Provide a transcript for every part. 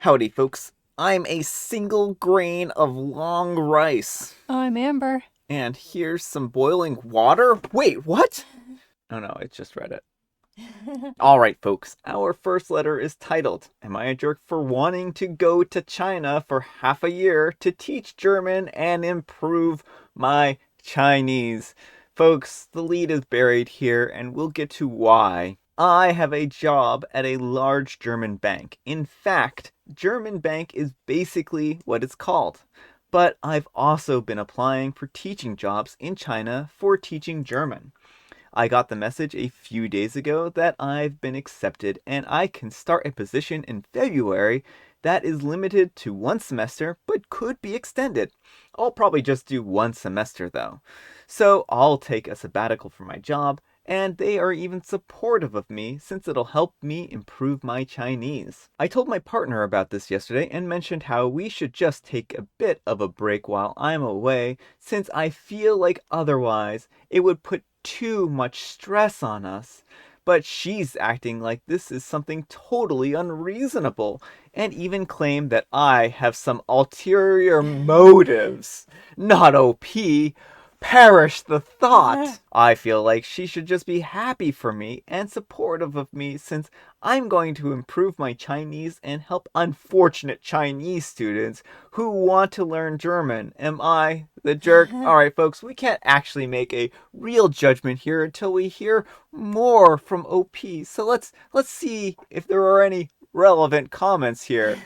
Howdy, folks. I'm a single grain of long rice. I'm Amber. And here's some boiling water? Wait, what? Oh no, I just read it. Alright, folks. Our first letter is titled, Am I a Jerk for Wanting to Go to China for Half a Year to Teach German and Improve My Chinese? Folks, the lead is buried here, and we'll get to why. I have a job at a large German bank. In fact, German bank is basically what it's called. But I've also been applying for teaching jobs in China for teaching German. I got the message a few days ago that I've been accepted and I can start a position in February that is limited to one semester but could be extended. I'll probably just do one semester though. So I'll take a sabbatical from my job, and they are even supportive of me since it'll help me improve my Chinese. I told my partner about this yesterday and mentioned how we should just take a bit of a break while I'm away since I feel like otherwise it would put too much stress on us. But she's acting like this is something totally unreasonable and even claimed that I have some ulterior motives. Not OP. Perish the thought! I feel like she should just be happy for me and supportive of me since I'm going to improve my Chinese and help unfortunate Chinese students who want to learn German. Am I the jerk? Alright, folks, we can't actually make a real judgment here until we hear more from OP. So let's see if there are any relevant comments here.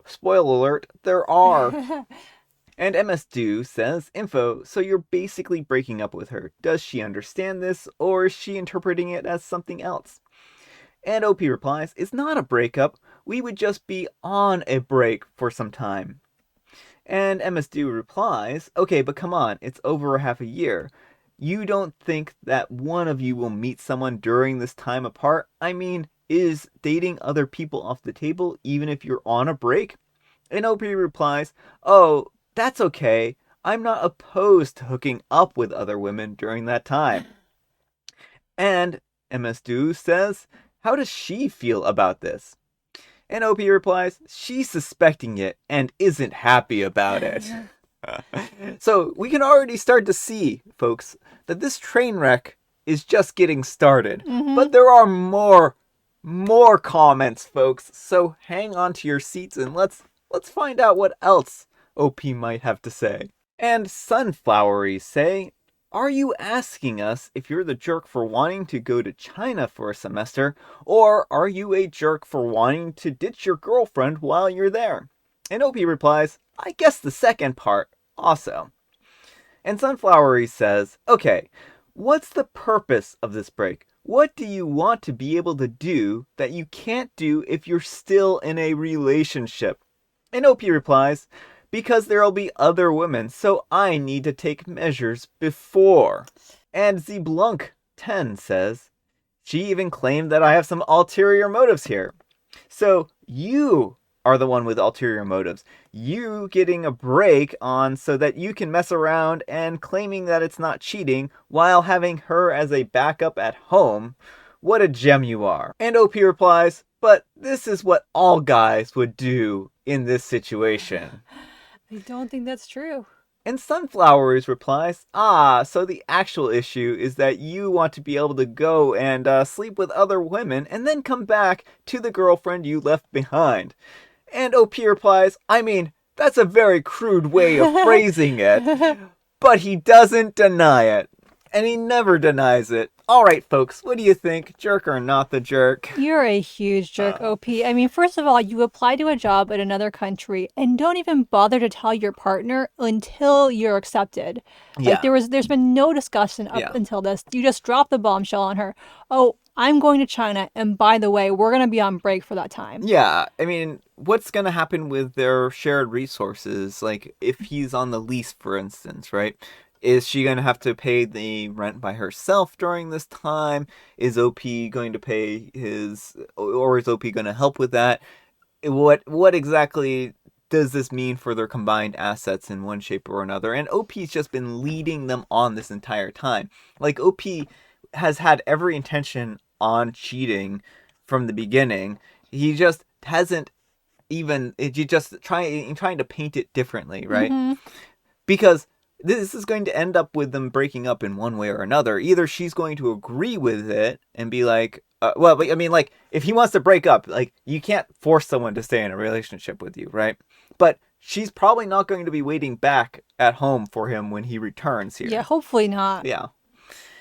Spoiler alert, there are. And MS Do says, Info, so you're basically breaking up with her. Does she understand this, or is she interpreting it as something else? And OP replies, It's not a breakup. We would just be on a break for some time. And MS Do replies, Okay, but come on, it's over half a year. You don't think that one of you will meet someone during this time apart? I mean, is dating other people off the table even if you're on a break? And OP replies, Oh, that's okay. I'm not opposed to hooking up with other women during that time. And MS Do says, How does she feel about this? And OP replies, She's suspecting it and isn't happy about it. So we can already start to see, folks, that this train wreck is just getting started. But there are more comments, folks. So hang on to your seats and let's find out what else OP might have to say. And Sunflowery say, Are you asking us if you're the jerk for wanting to go to China for a semester, or are you a jerk for wanting to ditch your girlfriend while you're there? And OP replies, I guess the second part also. And Sunflowery says, Okay, what's the purpose of this break? What do you want to be able to do that you can't do if you're still in a relationship? And OP replies, Because there'll be other women, so I need to take measures before. And Zblunk10 says, She even claimed that I have some ulterior motives here. So you are the one with ulterior motives. You getting a break on so that you can mess around and claiming that it's not cheating while having her as a backup at home. What a gem you are. And OP replies, But this is what all guys would do in this situation. I don't think that's true. And Sunflowers replies, so the actual issue is that you want to be able to go and sleep with other women and then come back to the girlfriend you left behind. And OP replies, I mean, that's a very crude way of phrasing it, but he doesn't deny it. And he never denies it. All right, folks, what do you think? Jerk or not the jerk? You're a huge jerk, OP. I mean, first of all, you apply to a job in another country and don't even bother to tell your partner until you're accepted. Yeah. Like there's been no discussion up until this. You just dropped the bombshell on her. Oh, I'm going to China, and by the way, we're going to be on break for that time. Yeah, I mean, what's going to happen with their shared resources? Like, if he's on the lease, for instance, right? Is she going to have to pay the rent by herself during this time? Is OP going to pay his, or is OP going to help with that? What exactly does this mean for their combined assets in one shape or another? And OP's just been leading them on this entire time. Like, OP has had every intention on cheating from the beginning. He just hasn't even you just trying to paint it differently, right? Mm-hmm. Because this is going to end up with them breaking up in one way or another. Either she's going to agree with it and be like, well, but I mean, like, if he wants to break up, like, you can't force someone to stay in a relationship with you, right? But she's probably not going to be waiting back at home for him when he returns Yeah, here. hopefully not. Yeah.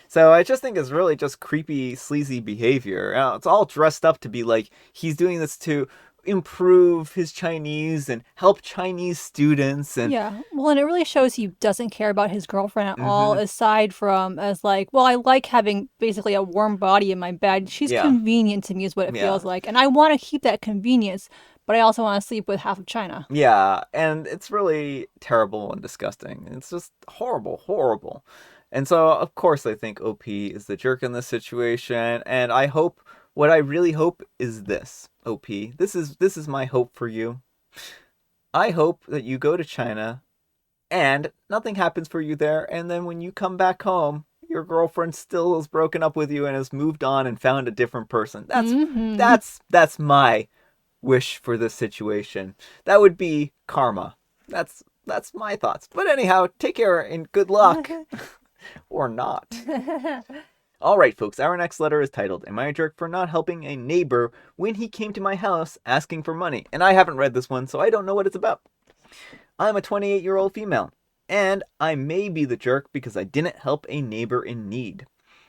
So I just think it's really just creepy, sleazy behavior. It's all dressed up to be like he's doing this to improve his Chinese and help Chinese students and Yeah. Well, and it really shows he doesn't care about his girlfriend at all, mm-hmm, aside from as like, well, I like having basically a warm body in my bed. She's yeah, convenient to me, is what it yeah. feels like. And I want to keep that convenience, but I also want to sleep with half of China. Yeah, and it's really terrible and disgusting. It's just horrible, horrible. And so, of course, I think OP is the jerk in this situation, and I hope what I really hope is this, OP. This is my hope for you. I hope that you go to China and nothing happens for you there, and then when you come back home, your girlfriend still is broken up with you and has moved on and found a different person. That's Mm-hmm. that's that's my wish for this situation. That would be karma. That's my thoughts. But anyhow, take care and good luck. Or not. All right, folks, our next letter is titled, Am I a Jerk for Not Helping a Neighbor When He Came to My House Asking for Money? And I haven't read this one, so I don't know what it's about. I'm a 28-year-old female, and I may be the jerk because I didn't help a neighbor in need.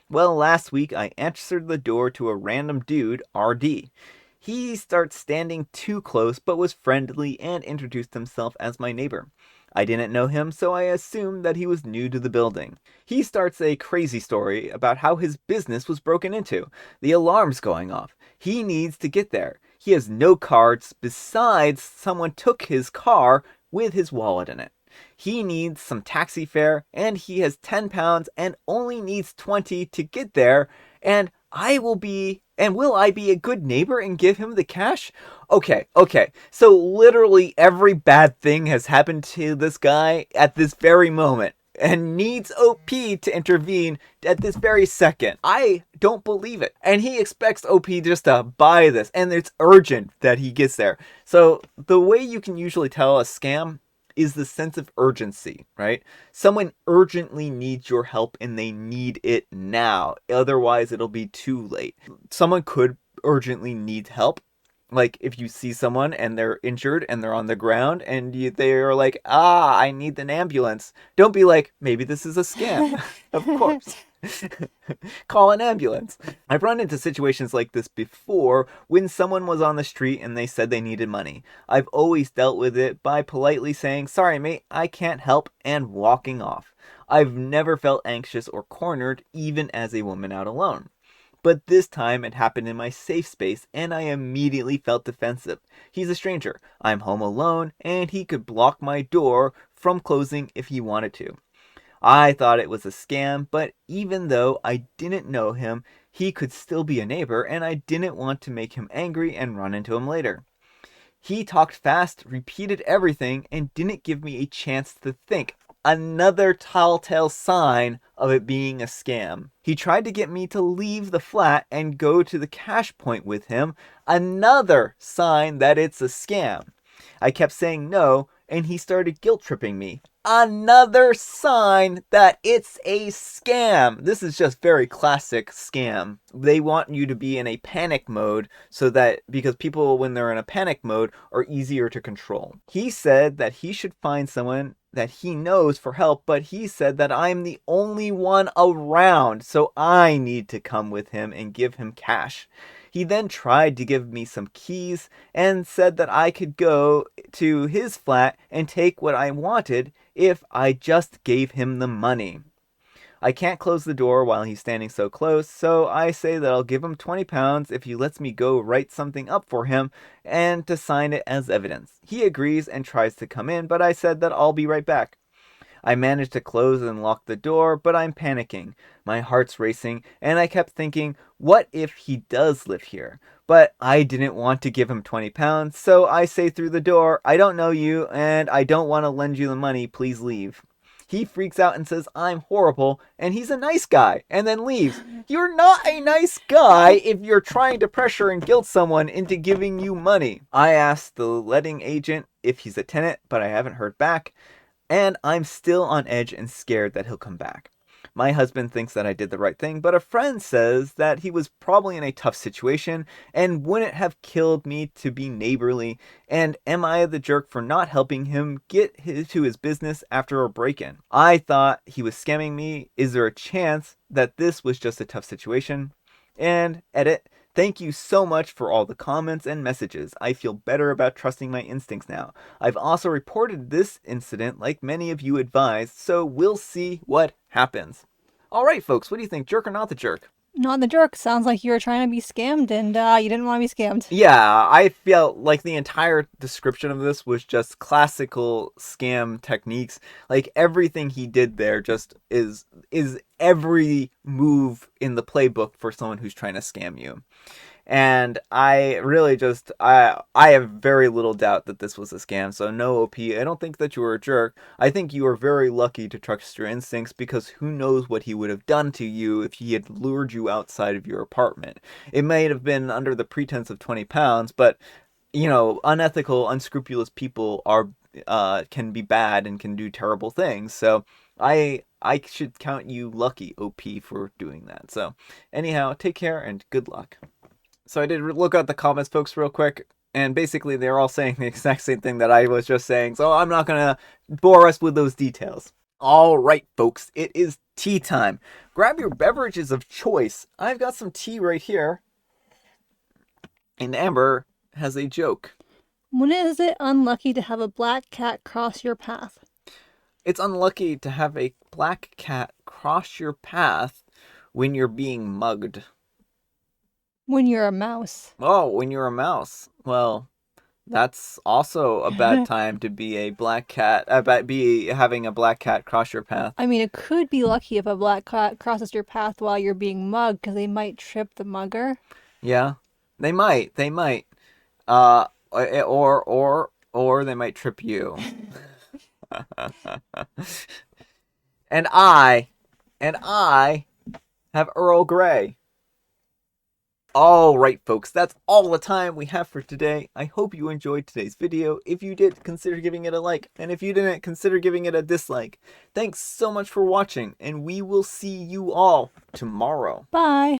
Well, last week I answered the door to a random dude, RD. He starts standing too close but was friendly and introduced himself as my neighbor. I didn't know him, so I assumed that he was new to the building. He starts a crazy story about how his business was broken into. The alarm's going off. He needs to get there. He has no cards. Besides, someone took his car with his wallet in it. He needs some taxi fare, and he has 10 pounds and only needs 20 to get there, and will I be a good neighbor and give him the cash? Okay. So literally every bad thing has happened to this guy at this very moment and needs OP to intervene at this very second. I don't believe it. And he expects OP just to buy this, and it's urgent that he gets there. So the way you can usually tell a scam is the sense of urgency, right? Someone urgently needs your help and they need it now. Otherwise, it'll be too late. Someone could urgently need help. Like if you see someone and they're injured and they're on the ground and they're like, I need an ambulance. Don't be like, maybe this is a scam. Of course. Call an ambulance. I've run into situations like this before when someone was on the street and they said they needed money. I've always dealt with it by politely saying, sorry mate, I can't help, and walking off. I've never felt anxious or cornered, even as a woman out alone. But this time it happened in my safe space and I immediately felt defensive. He's a stranger. I'm home alone and he could block my door from closing if he wanted to. I thought it was a scam, but even though I didn't know him, he could still be a neighbor, and I didn't want to make him angry and run into him later. He talked fast, repeated everything, and didn't give me a chance to think. Another telltale sign of it being a scam. He tried to get me to leave the flat and go to the cash point with him. Another sign that it's a scam. I kept saying no, and he started guilt tripping me. Another sign that it's a scam. This is just very classic scam. They want you to be in a panic mode so that because people, when they're in a panic mode, are easier to control. He said that he should find someone that he knows for help, but he said that I'm the only one around, so I need to come with him and give him cash. He then tried to give me some keys and said that I could go to his flat and take what I wanted if I just gave him the money. I can't close the door while he's standing so close, so I say that I'll give him 20 pounds if he lets me go write something up for him and to sign it as evidence. He agrees and tries to come in, but I said that I'll be right back. I managed to close and lock the door, but I'm panicking. My heart's racing, and I kept thinking, what if he does live here? But I didn't want to give him 20 pounds, so I say through the door, I don't know you, and I don't want to lend you the money, please leave. He freaks out and says I'm horrible and he's a nice guy and then leaves. You're not a nice guy if you're trying to pressure and guilt someone into giving you money. I asked the letting agent if he's a tenant, but I haven't heard back, and I'm still on edge and scared that he'll come back. My husband thinks that I did the right thing, but a friend says that he was probably in a tough situation and wouldn't have killed me to be neighborly. And am I the jerk for not helping him get to his business after a break-in? I thought he was scamming me. Is there a chance that this was just a tough situation? And edit. Thank you so much for all the comments and messages. I feel better about trusting my instincts now. I've also reported this incident like many of you advised, so we'll see what happens. All right, folks, what do you think? Jerk or not the jerk? Not the jerk. Sounds like you were trying to be scammed and you didn't want to be scammed. Yeah, I felt like the entire description of this was just classical scam techniques. Like everything he did there just is every move in the playbook for someone who's trying to scam you. And I really just, I have very little doubt that this was a scam. So no, OP, I don't think that you were a jerk. I think you were very lucky to trust your instincts, because who knows what he would have done to you if he had lured you outside of your apartment. It may have been under the pretense of 20 pounds, but, you know, unethical, unscrupulous people can be bad and can do terrible things. So I should count you lucky, OP, for doing that. So anyhow, take care and good luck. So I did look at the comments, folks, real quick, and basically they're all saying the exact same thing that I was just saying, so I'm not going to bore us with those details. All right, folks, it is tea time. Grab your beverages of choice. I've got some tea right here, and Amber has a joke. When is it unlucky to have a black cat cross your path? It's unlucky to have a black cat cross your path when you're being mugged. When you're a mouse. Oh, when you're a mouse. Well, that's also a bad time to be a black cat. Be having a black cat cross your path. I mean, it could be lucky if a black cat crosses your path while you're being mugged, because they might trip the mugger. Yeah, they might. Or they might trip you. And I have Earl Grey. All right, folks, that's all the time we have for today. I hope you enjoyed today's video. If you did, consider giving it a like. And if you didn't, consider giving it a dislike. Thanks so much for watching, and we will see you all tomorrow. Bye.